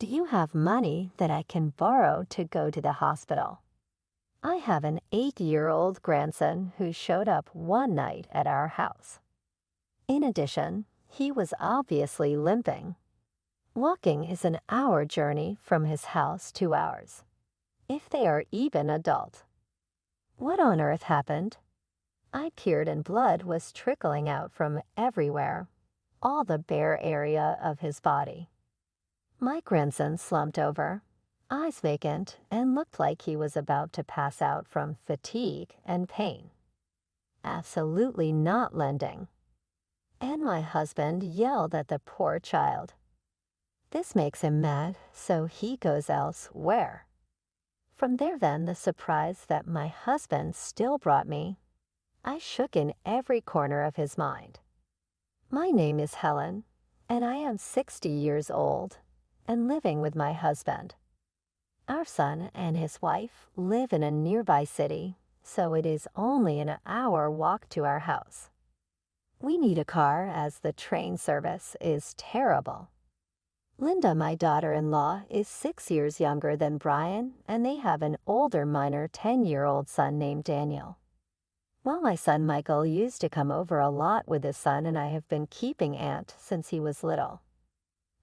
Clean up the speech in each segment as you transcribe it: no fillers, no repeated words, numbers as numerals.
Do you have money that I can borrow to go to the hospital? I have an 8-year-old grandson who showed up one night at our house. In addition, he was obviously limping. Walking is an hour journey from his house to ours, if they are even adult. What on earth happened? I peered and blood was trickling out from everywhere, all the bare area of his body. My grandson slumped over, eyes vacant, and looked like he was about to pass out from fatigue and pain. Absolutely not lending. And my husband yelled at the poor child. This makes him mad, so he goes elsewhere. From there then the surprise that my husband still brought me. I shook in every corner of his mind. My name is Helen, and I am 60 years old and living with my husband. Our son and his wife live in a nearby city, so it is only an hour walk to our house. We need a car as the train service is terrible. Linda, my daughter-in-law, is 6 years younger than Brian, and they have an older minor 10-year-old son named Daniel. Well, my son Michael used to come over a lot with his son, and I have been keeping Aunt since he was little.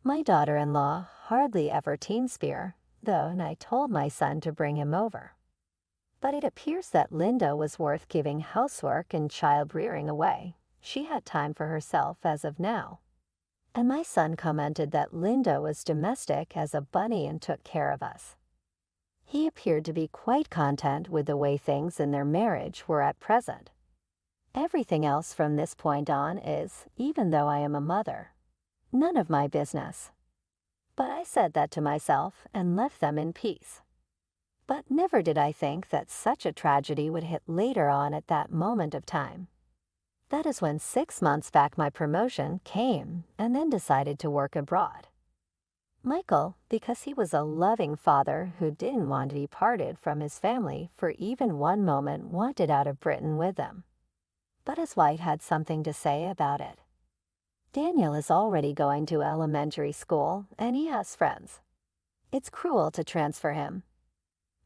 My daughter-in-law hardly ever teen spear, though, and I told my son to bring him over. But it appears that Linda was worth giving housework and child-rearing away. She had time for herself as of now. And my son commented that Linda was domestic as a bunny and took care of us. He appeared to be quite content with the way things in their marriage were at present. Everything else from this point on is, even though I am a mother, none of my business. But I said that to myself and left them in peace. But never did I think that such a tragedy would hit later on at that moment of time. That is when 6 months back my promotion came and then decided to work abroad. Michael, because he was a loving father who didn't want to be parted from his family for even one moment, wanted out of Britain with them. But his wife had something to say about it. Daniel is already going to elementary school and he has friends. It's cruel to transfer him.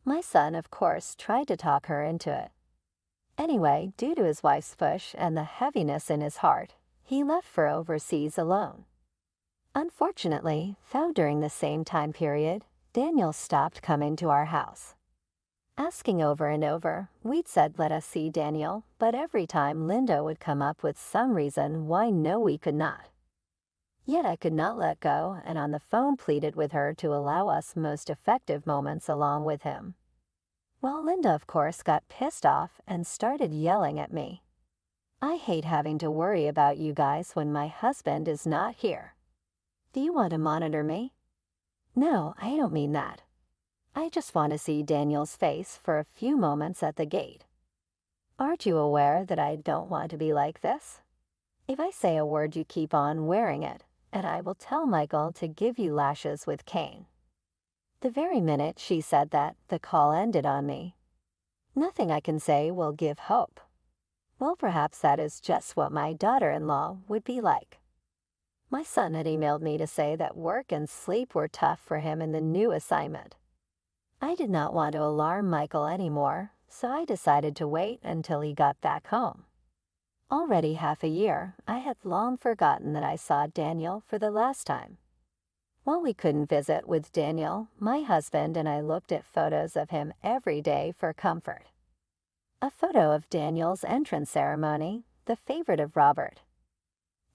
My son, of course, tried to talk her into it. Anyway, due to his wife's push and the heaviness in his heart, he left for overseas alone. Unfortunately, though during the same time period, Daniel stopped coming to our house. Asking over and over, we'd said let us see Daniel, but every time Linda would come up with some reason why no we could not. Yet I could not let go and on the phone pleaded with her to allow us most effective moments along with him. Well, Linda of course got pissed off and started yelling at me. I hate having to worry about you guys when my husband is not here. Do you want to monitor me? No, I don't mean that. I just want to see Daniel's face for a few moments at the gate. Aren't you aware that I don't want to be like this? If I say a word, you keep on wearing it, and I will tell Michael to give you lashes with cane. The very minute she said that, the call ended on me. Nothing I can say will give hope. Well, perhaps that is just what my daughter-in-law would be like. My son had emailed me to say that work and sleep were tough for him in the new assignment. I did not want to alarm Michael anymore, so I decided to wait until he got back home. Already half a year, I had long forgotten that I saw Daniel for the last time. While we couldn't visit with Daniel, my husband and I looked at photos of him every day for comfort. A photo of Daniel's entrance ceremony, the favorite of Robert.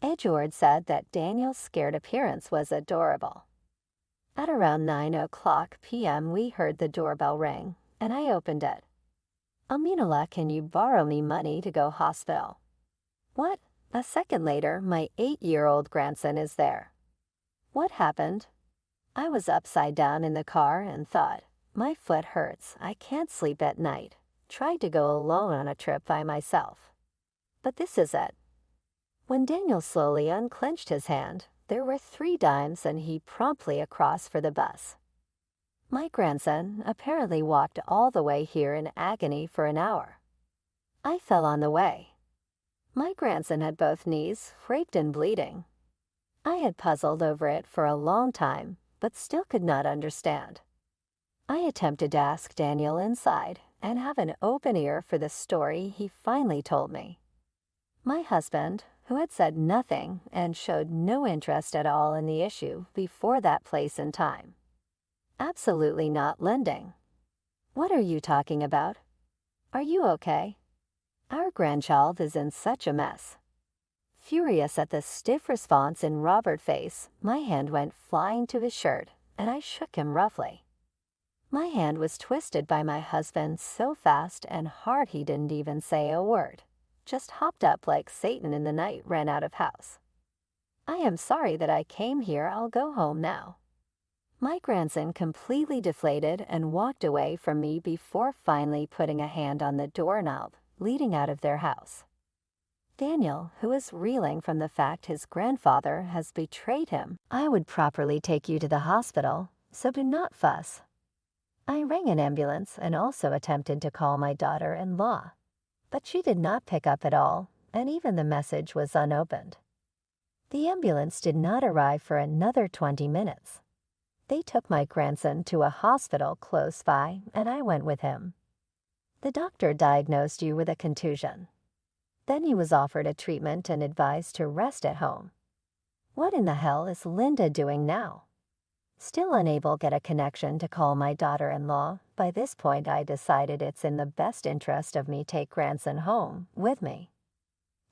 Edgeworth said that Daniel's scared appearance was adorable. At around 9:00 p.m. we heard the doorbell ring, and I opened it. Aminullah, can you borrow me money to go hospital? What? A second later, my 8-year-old grandson is there. What happened? I was upside down in the car and thought, my foot hurts, I can't sleep at night. Tried to go alone on a trip by myself. But this is it. When Daniel slowly unclenched his hand, there were 3 dimes and he promptly across for the bus. My grandson apparently walked all the way here in agony for an hour. I fell on the way. My grandson had both knees, raped and bleeding. I had puzzled over it for a long time, but still could not understand. I attempted to ask Daniel inside and have an open ear for the story he finally told me. My husband, who had said nothing and showed no interest at all in the issue before that place and time. Absolutely not lending. What are you talking about? Are you okay? Our grandchild is in such a mess. Furious at the stiff response in Robert's face, my hand went flying to his shirt, and I shook him roughly. My hand was twisted by my husband so fast and hard he didn't even say a word, just hopped up like Satan in the night ran out of house. I am sorry that I came here, I'll go home now. My grandson completely deflated and walked away from me before finally putting a hand on the doorknob leading out of their house. Daniel, who is reeling from the fact his grandfather has betrayed him, I would properly take you to the hospital, so do not fuss. I rang an ambulance and also attempted to call my daughter-in-law, but she did not pick up at all, and even the message was unopened. The ambulance did not arrive for another 20 minutes. They took my grandson to a hospital close by, and I went with him. The doctor diagnosed you with a contusion. Then he was offered a treatment and advised to rest at home. What in the hell is Linda doing now? Still unable to get a connection to call my daughter-in-law, by this point I decided it's in the best interest of me take grandson home with me.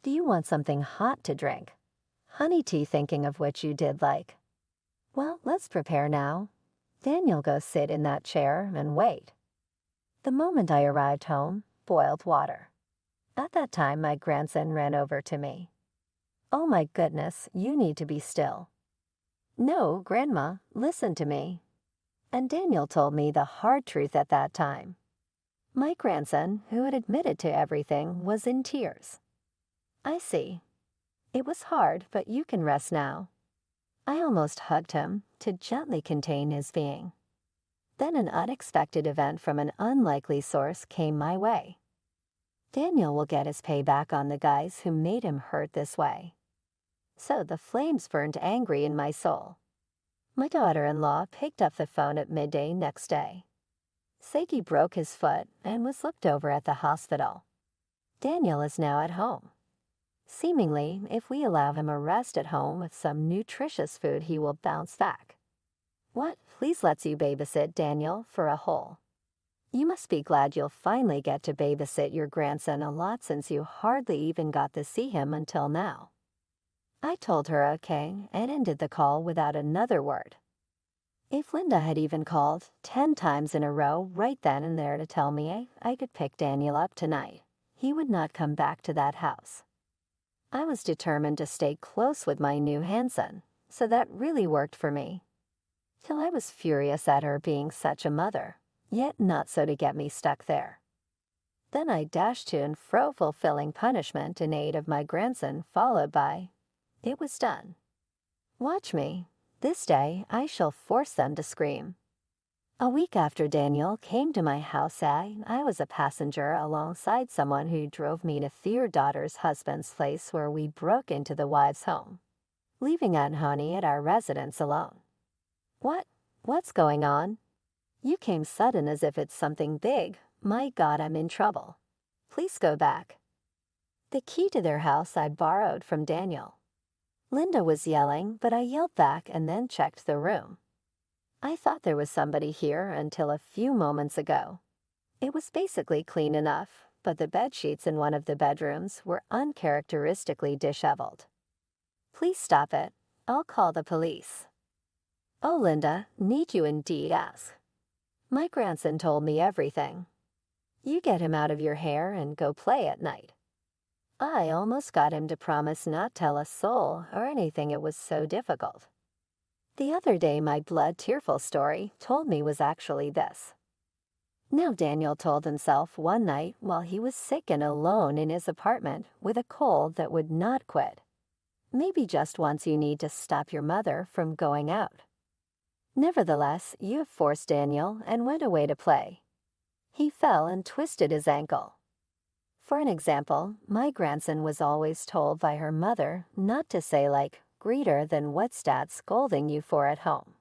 Do you want something hot to drink? Honey tea, thinking of which you did like. Well, let's prepare now. Daniel, go sit in that chair and wait. The moment I arrived home, boiled water. At that time, my grandson ran over to me. Oh my goodness, you need to be still. No, Grandma, listen to me. And Daniel told me the hard truth at that time. My grandson, who had admitted to everything, was in tears. I see. It was hard, but you can rest now. I almost hugged him to gently contain his being. Then an unexpected event from an unlikely source came my way. Daniel will get his payback on the guys who made him hurt this way. So the flames burned angry in my soul. My daughter-in-law picked up the phone at midday next day. Sagi broke his foot and was looked over at the hospital. Daniel is now at home. Seemingly, if we allow him a rest at home with some nutritious food, he will bounce back. What, please lets you babysit Daniel for a whole. You must be glad you'll finally get to babysit your grandson a lot since you hardly even got to see him until now. I told her okay and ended the call without another word. If Linda had even called 10 times in a row right then and there to tell me I could pick Daniel up tonight, he would not come back to that house. I was determined to stay close with my new Hanson, so that really worked for me. Till I was furious at her being such a mother, yet not so to get me stuck there. Then I dashed to and fro fulfilling punishment in aid of my grandson, followed by, "It was done. Watch me. This day I shall force them to scream." A week after Daniel came to my house, I was a passenger alongside someone who drove me to their daughter's husband's place where we broke into the wife's home, leaving Aunt Honey at our residence alone. What's going on? You came sudden as if it's something big. My God, I'm in trouble. Please go back. The key to their house I borrowed from Daniel. Linda was yelling, but I yelled back and then checked the room. I thought there was somebody here until a few moments ago. It was basically clean enough, but the bed sheets in one of the bedrooms were uncharacteristically disheveled. Please stop it. I'll call the police. Oh, Linda, need you indeed ask. My grandson told me everything. You get him out of your hair and go play at night. I almost got him to promise not tell a soul or anything, it was so difficult. The other day my blood-tearful story told me was actually this. Now Daniel told himself one night while he was sick and alone in his apartment with a cold that would not quit. Maybe just once you need to stop your mother from going out. Nevertheless, you have forced Daniel and went away to play. He fell and twisted his ankle. For an example, my grandson was always told by her mother not to say like, "Greater than what's Dad scolding you for at home."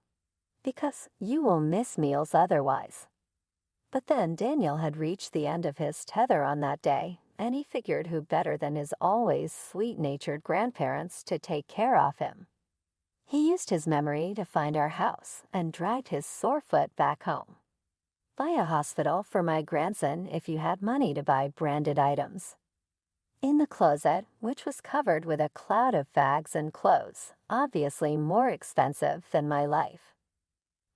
because you will miss meals otherwise." But then Daniel had reached the end of his tether on that day, and he figured who better than his always sweet-natured grandparents to take care of him. He used his memory to find our house and dragged his sore foot back home. Buy a hospital for my grandson if you had money to buy branded items. In the closet, which was covered with a cloud of bags and clothes, obviously more expensive than my life.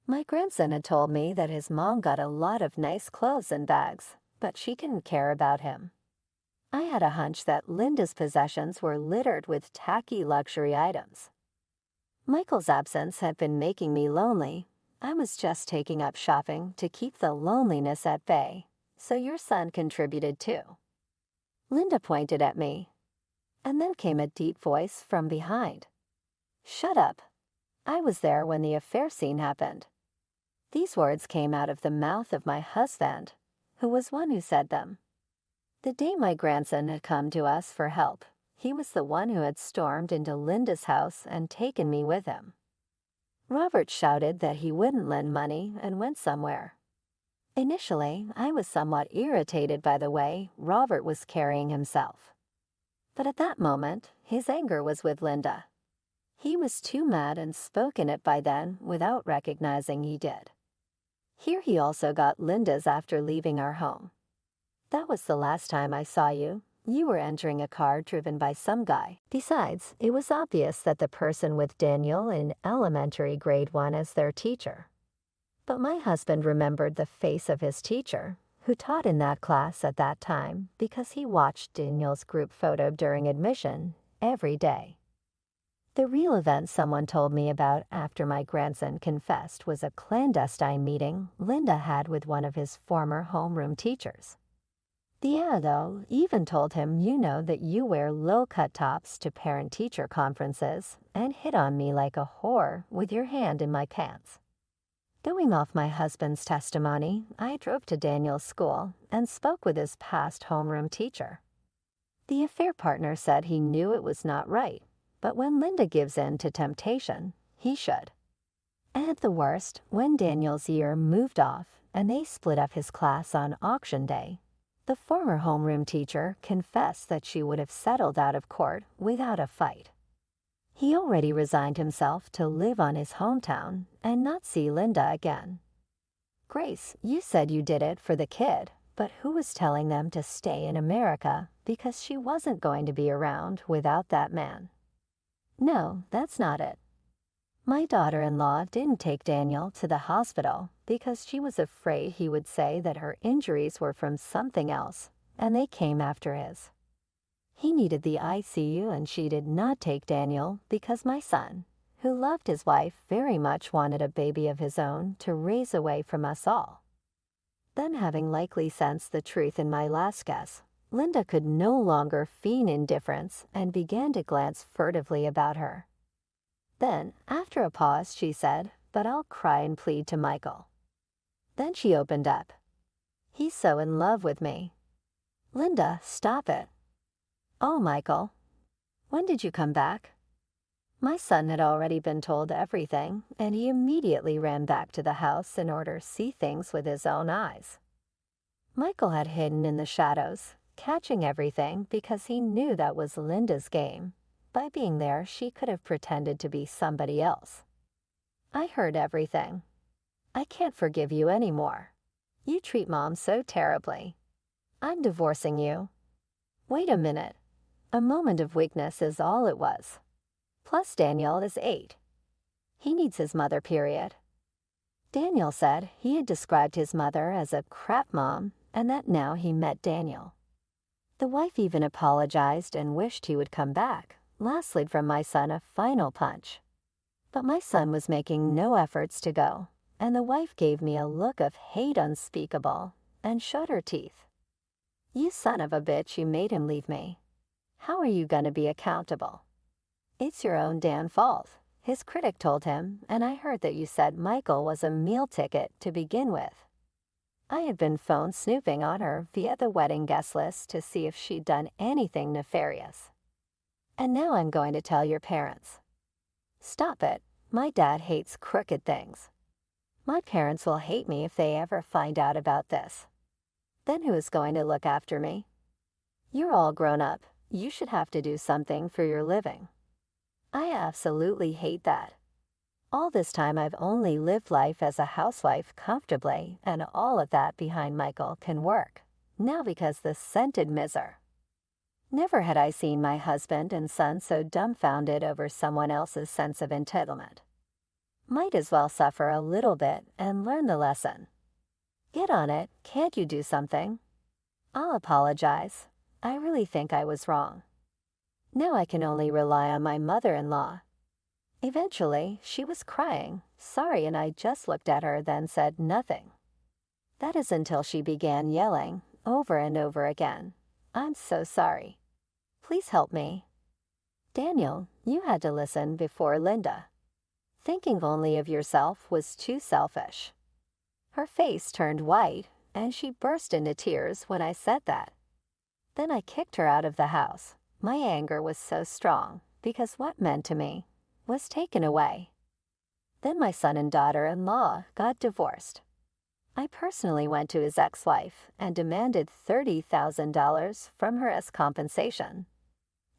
My grandson had told me that his mom got a lot of nice clothes and bags, but she didn't care about him. I had a hunch that Linda's possessions were littered with tacky luxury items. Michael's absence had been making me lonely. I was just taking up shopping to keep the loneliness at bay, so your son contributed too. Linda pointed at me, and then came a deep voice from behind. "Shut up. I was there when the affair scene happened." These words came out of the mouth of my husband, who was one who said them. The day my grandson had come to us for help, he was the one who had stormed into Linda's house and taken me with him. Robert shouted that he wouldn't lend money and went somewhere. Initially, I was somewhat irritated by the way Robert was carrying himself. But at that moment, his anger was with Linda. He was too mad and spoken it by then without recognizing he did. Here he also got Linda's after leaving our home. "That was the last time I saw you. You were entering a car driven by some guy." Besides, it was obvious that the person with Daniel in elementary grade 1 as their teacher. But my husband remembered the face of his teacher, who taught in that class at that time because he watched Daniel's group photo during admission every day. The real event someone told me about after my grandson confessed was a clandestine meeting Linda had with one of his former homeroom teachers. The ado even told him that you wear low-cut tops to parent-teacher conferences and hit on me like a whore with your hand in my pants. Going off my husband's testimony, I drove to Daniel's school and spoke with his past homeroom teacher. The affair partner said he knew it was not right, but when Linda gives in to temptation, he should. And at the worst, when Daniel's year moved off and they split up his class on auction day, the former homeroom teacher confessed that she would have settled out of court without a fight. He already resigned himself to live on his hometown and not see Linda again. "Grace, you said you did it for the kid, but who was telling them to stay in America because she wasn't going to be around without that man?" "No, that's not it. My daughter-in-law didn't take Daniel to the hospital because she was afraid he would say that her injuries were from something else, and they came after his. He needed the ICU, and she did not take Daniel because my son, who loved his wife very much, wanted a baby of his own to raise away from us all." Then, having likely sensed the truth in my last guess, Linda could no longer feign indifference and began to glance furtively about her. Then, after a pause, she said, "But I'll cry and plead to Michael." Then she opened up. "He's so in love with me." "Linda, stop it." "Oh, Michael, when did you come back?" My son had already been told everything, and he immediately ran back to the house in order to see things with his own eyes. Michael had hidden in the shadows, catching everything because he knew that was Linda's game. By being there, she could have pretended to be somebody else. "I heard everything. I can't forgive you anymore. You treat Mom so terribly. I'm divorcing you." Wait a minute. A moment of weakness is all it was. Plus Daniel is 8. He needs his mother, period. Daniel said he had described his mother as a crap mom and that now he met Daniel. The wife even apologized and wished he would come back, last slid from my son a final punch. But my son was making no efforts to go, and the wife gave me a look of hate unspeakable and showed her teeth. "You son of a bitch, you made him leave me. How are you going to be accountable?" "It's your own damn fault," his critic told him, "and I heard that you said Michael was a meal ticket to begin with." I had been phone snooping on her via the wedding guest list to see if she'd done anything nefarious. "And now I'm going to tell your parents." "Stop it. My dad hates crooked things." My parents will hate me if they ever find out about this. Then who is going to look after me? You're all grown up. You should have to do something for your living. I absolutely hate that. All this time I've only lived life as a housewife comfortably, and all of that behind Michael can work. Now because the scented miser. Never had I seen my husband and son so dumbfounded over someone else's sense of entitlement. Might as well suffer a little bit and learn the lesson. Get on it, can't you do something? I'll apologize. I really think I was wrong. Now I can only rely on my mother-in-law. Eventually, she was crying, sorry, and I just looked at her, then said nothing. That is until she began yelling, over and over again, "I'm so sorry. Please help me." Daniel, you had to listen before Linda. Thinking only of yourself was too selfish. Her face turned white, and she burst into tears when I said that. Then I kicked her out of the house. My anger was so strong, because what meant to me was taken away. Then my son and daughter-in-law got divorced. I personally went to his ex-wife and demanded $30,000 from her as compensation.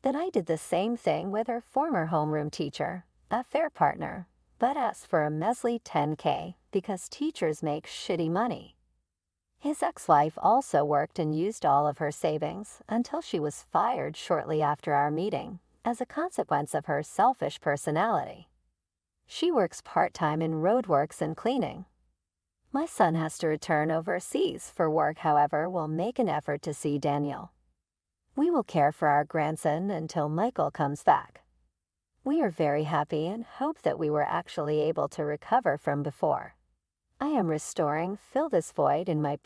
Then I did the same thing with her former homeroom teacher, a fair partner, but asked for a measly $10K because teachers make shitty money. His ex-wife also worked and used all of her savings until she was fired shortly after our meeting as a consequence of her selfish personality. She works part-time in roadworks and cleaning. My son has to return overseas for work, however, will make an effort to see Daniel. We will care for our grandson until Michael comes back. We are very happy and hope that we were actually able to recover from before. I am restoring, fill this void in my